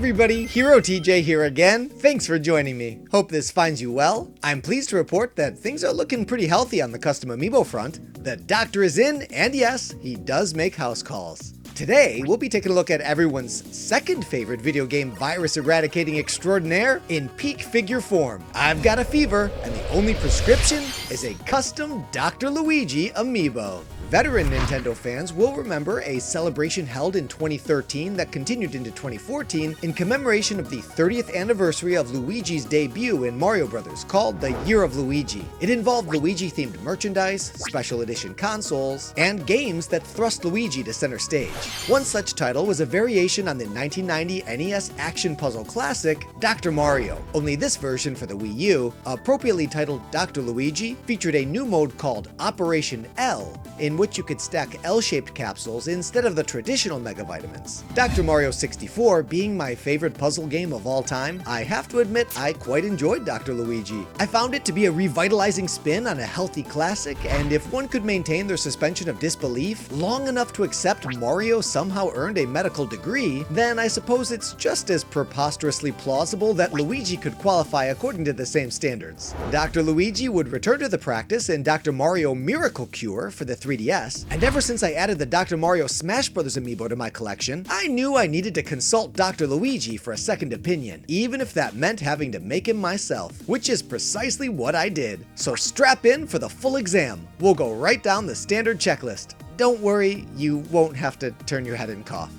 everybody, Hero TJ here again. Thanks for joining me. Hope this finds you well. I'm pleased to report that things are looking pretty healthy on the custom amiibo front. The doctor is in, and yes, he does make house calls. Today, we'll be taking a look at everyone's second favorite video game virus eradicating extraordinaire in peak figure form. I've got a fever, and the only prescription is a custom Dr. Luigi amiibo. Veteran Nintendo fans will remember a celebration held in 2013 that continued into 2014 in commemoration of the 30th anniversary of Luigi's debut in Mario Bros. Called the Year of Luigi. It involved Luigi-themed merchandise, special edition consoles, and games that thrust Luigi to center stage. One such title was a variation on the 1990 NES action puzzle classic, Dr. Mario, only this version for the Wii U, appropriately titled Dr. Luigi, featured a new mode called Operation L, in which you could stack L-shaped capsules instead of the traditional Mega Vitamins. Dr. Mario 64 being my favorite puzzle game of all time, I have to admit I quite enjoyed Dr. Luigi. I found it to be a revitalizing spin on a healthy classic, and if one could maintain their suspension of disbelief long enough to accept Mario somehow earned a medical degree, then I suppose it's just as preposterously plausible that Luigi could qualify according to the same standards. Dr. Luigi would return to the practice in Dr. Mario Miracle Cure for the 3DS, and ever since I added the Dr. Mario Smash Bros. Amiibo to my collection, I knew I needed to consult Dr. Luigi for a second opinion, even if that meant having to make him myself, which is precisely what I did. So strap in for the full exam. We'll go right down the standard checklist. Don't worry, you won't have to turn your head and cough.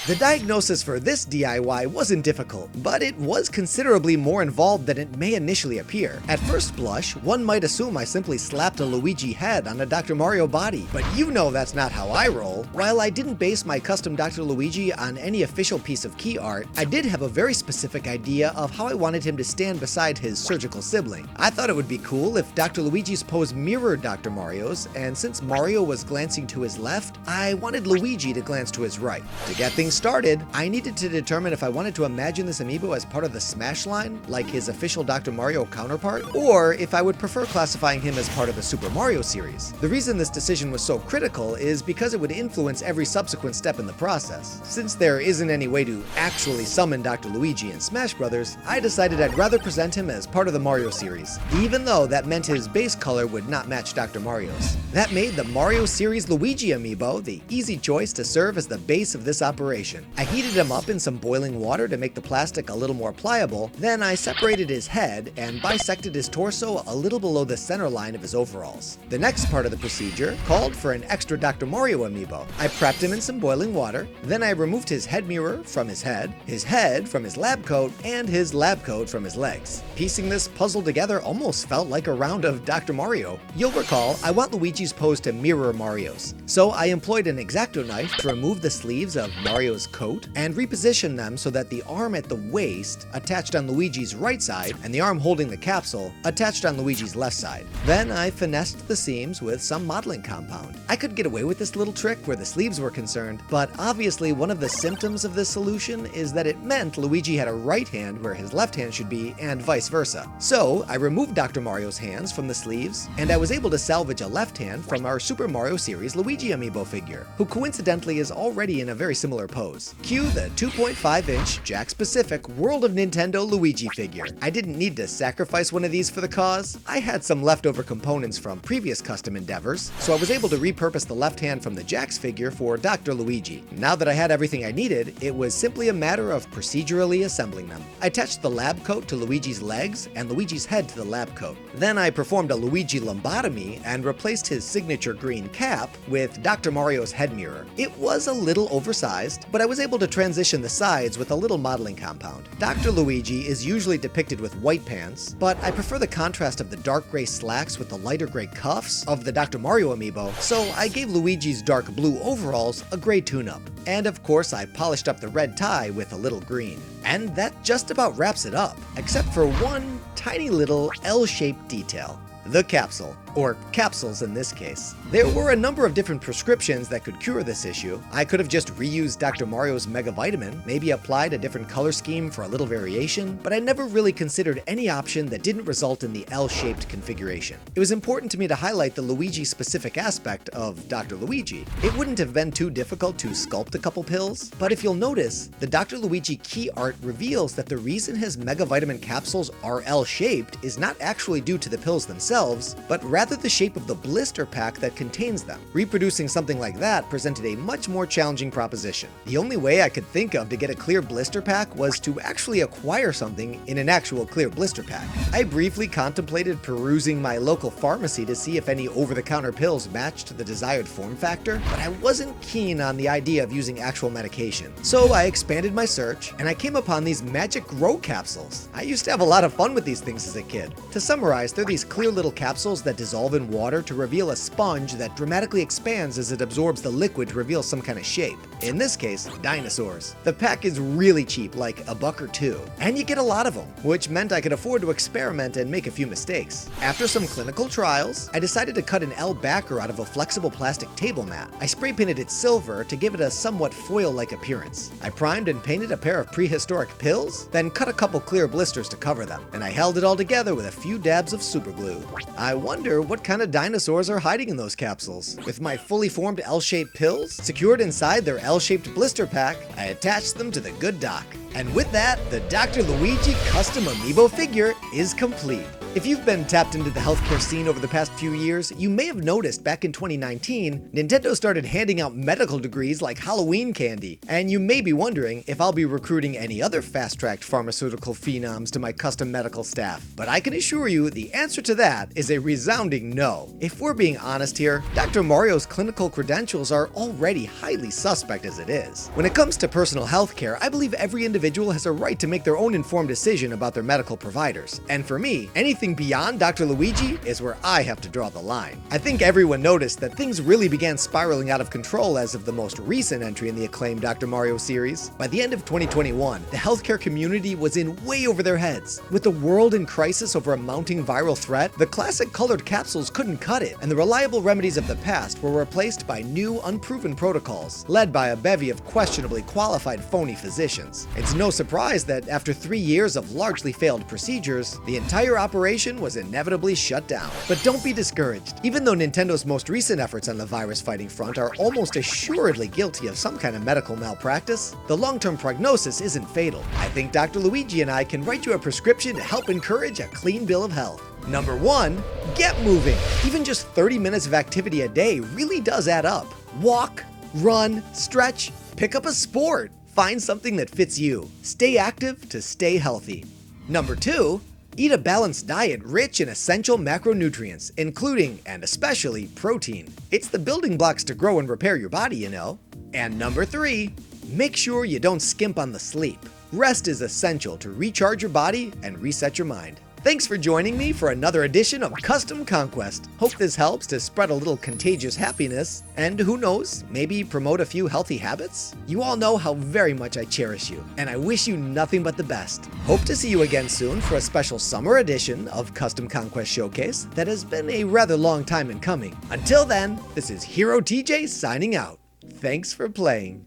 The diagnosis for this DIY wasn't difficult, but it was considerably more involved than it may initially appear. At first blush, one might assume I simply slapped a Luigi head on a Dr. Mario body, but you know that's not how I roll. While I didn't base my custom Dr. Luigi on any official piece of key art, I did have a very specific idea of how I wanted him to stand beside his surgical sibling. I thought it would be cool if Dr. Luigi's pose mirrored Dr. Mario's, and since Mario was glancing to his left, I wanted Luigi to glance to his right. To get things started, I needed to determine if I wanted to imagine this amiibo as part of the Smash line, like his official Dr. Mario counterpart, or if I would prefer classifying him as part of the Super Mario series. The reason this decision was so critical is because it would influence every subsequent step in the process. Since there isn't any way to actually summon Dr. Luigi in Smash Bros., I decided I'd rather present him as part of the Mario series, even though that meant his base color would not match Dr. Mario's. That made the Mario series Luigi amiibo the easy choice to serve as the base of this operation. I heated him up in some boiling water to make the plastic a little more pliable, then I separated his head and bisected his torso a little below the center line of his overalls. The next part of the procedure called for an extra Dr. Mario amiibo. I prepped him in some boiling water, then I removed his head mirror from his head from his lab coat, and his lab coat from his legs. Piecing this puzzle together almost felt like a round of Dr. Mario. You'll recall, I want Luigi's pose to mirror Mario's, so I employed an X-acto Knife to remove the sleeves of Mario's coat and reposition them so that the arm at the waist attached on Luigi's right side and the arm holding the capsule attached on Luigi's left side. Then I finessed the seams with some modeling compound. I could get away with this little trick where the sleeves were concerned, but obviously one of the symptoms of this solution is that it meant Luigi had a right hand where his left hand should be and vice versa. So I removed Dr. Mario's hands from the sleeves and I was able to salvage a left hand from our Super Mario series Luigi amiibo figure, who coincidentally is already in a very similar pose. Cue the 2.5-inch Jakks-Pacific World of Nintendo Luigi figure. I didn't need to sacrifice one of these for the cause. I had some leftover components from previous custom endeavors, so I was able to repurpose the left hand from the Jakks figure for Dr. Luigi. Now that I had everything I needed, it was simply a matter of procedurally assembling them. I attached the lab coat to Luigi's legs and Luigi's head to the lab coat. Then I performed a Luigi lobotomy and replaced his signature green cap with Dr. Mario's head mirror. It was a little oversized, but I was able to transition the sides with a little modeling compound. Dr. Luigi is usually depicted with white pants, but I prefer the contrast of the dark gray slacks with the lighter gray cuffs of the Dr. Mario amiibo, so I gave Luigi's dark blue overalls a gray tune-up. And of course I polished up the red tie with a little green. And that just about wraps it up, except for one tiny little L-shaped detail. The capsule. or capsules in this case. There were a number of different prescriptions that could cure this issue. I could have just reused Dr. Mario's Mega Vitamin, maybe applied a different color scheme for a little variation, but I never really considered any option that didn't result in the L-shaped configuration. It was important to me to highlight the Luigi-specific aspect of Dr. Luigi. It wouldn't have been too difficult to sculpt a couple pills, but if you'll notice, the Dr. Luigi key art reveals that the reason his Mega Vitamin capsules are L-shaped is not actually due to the pills themselves, but rather the shape of the blister pack that contains them. Reproducing something like that presented a much more challenging proposition. The only way I could think of to get a clear blister pack was to actually acquire something in an actual clear blister pack. I briefly contemplated perusing my local pharmacy to see if any over-the-counter pills matched the desired form factor, but I wasn't keen on the idea of using actual medication. So I expanded my search, and I came upon these Magic Grow capsules. I used to have a lot of fun with these things as a kid. To summarize, they're these clear little capsules that dissolve in water to reveal a sponge that dramatically expands as it absorbs the liquid to reveal some kind of shape. In this case, dinosaurs. The pack is really cheap, like $1 or $2, and you get a lot of them, which meant I could afford to experiment and make a few mistakes. After some clinical trials, I decided to cut an L backer out of a flexible plastic table mat. I spray painted it silver to give it a somewhat foil-like appearance. I primed and painted a pair of prehistoric pills, then cut a couple clear blisters to cover them, and I held it all together with a few dabs of super glue. I wonder what kind of dinosaurs are hiding in those capsules. With my fully formed L-shaped pills secured inside their L-shaped blister pack, I attached them to the good doc. And with that, the Dr. Luigi custom amiibo figure is complete. If you've been tapped into the healthcare scene over the past few years, you may have noticed back in 2019, Nintendo started handing out medical degrees like Halloween candy. And you may be wondering if I'll be recruiting any other fast-tracked pharmaceutical phenoms to my custom medical staff. But I can assure you the answer to that is a resounding no. If we're being honest here, Dr. Mario's clinical credentials are already highly suspect as it is. When it comes to personal healthcare, I believe every individual has a right to make their own informed decision about their medical providers. And for me, anything beyond Dr. Luigi is where I have to draw the line. I think everyone noticed that things really began spiraling out of control as of the most recent entry in the acclaimed Dr. Mario series. By the end of 2021, the healthcare community was in way over their heads. With the world in crisis over a mounting viral threat, the classic colored capsules couldn't cut it, and the reliable remedies of the past were replaced by new, unproven protocols, led by a bevy of questionably qualified phony physicians. It's no surprise that after 3 years of largely failed procedures, the entire operation was inevitably shut down. But don't be discouraged. Even though Nintendo's most recent efforts on the virus fighting front are almost assuredly guilty of some kind of medical malpractice, the long-term prognosis isn't fatal. I think Dr. Luigi and I can write you a prescription to help encourage a clean bill of health. Number 1, get moving. Even just 30 minutes of activity a day really does add up. Walk, run, stretch, pick up a sport. Find something that fits you. Stay active to stay healthy. Number 2, eat a balanced diet rich in essential macronutrients, including and especially protein. It's the building blocks to grow and repair your body, you know. And number 3, make sure you don't skimp on the sleep. Rest is essential to recharge your body and reset your mind. Thanks for joining me for another edition of Custom Conquest. Hope this helps to spread a little contagious happiness, and who knows, maybe promote a few healthy habits? You all know how very much I cherish you, and I wish you nothing but the best. Hope to see you again soon for a special summer edition of Custom Conquest Showcase that has been a rather long time in coming. Until then, this is Hero TJ signing out. Thanks for playing.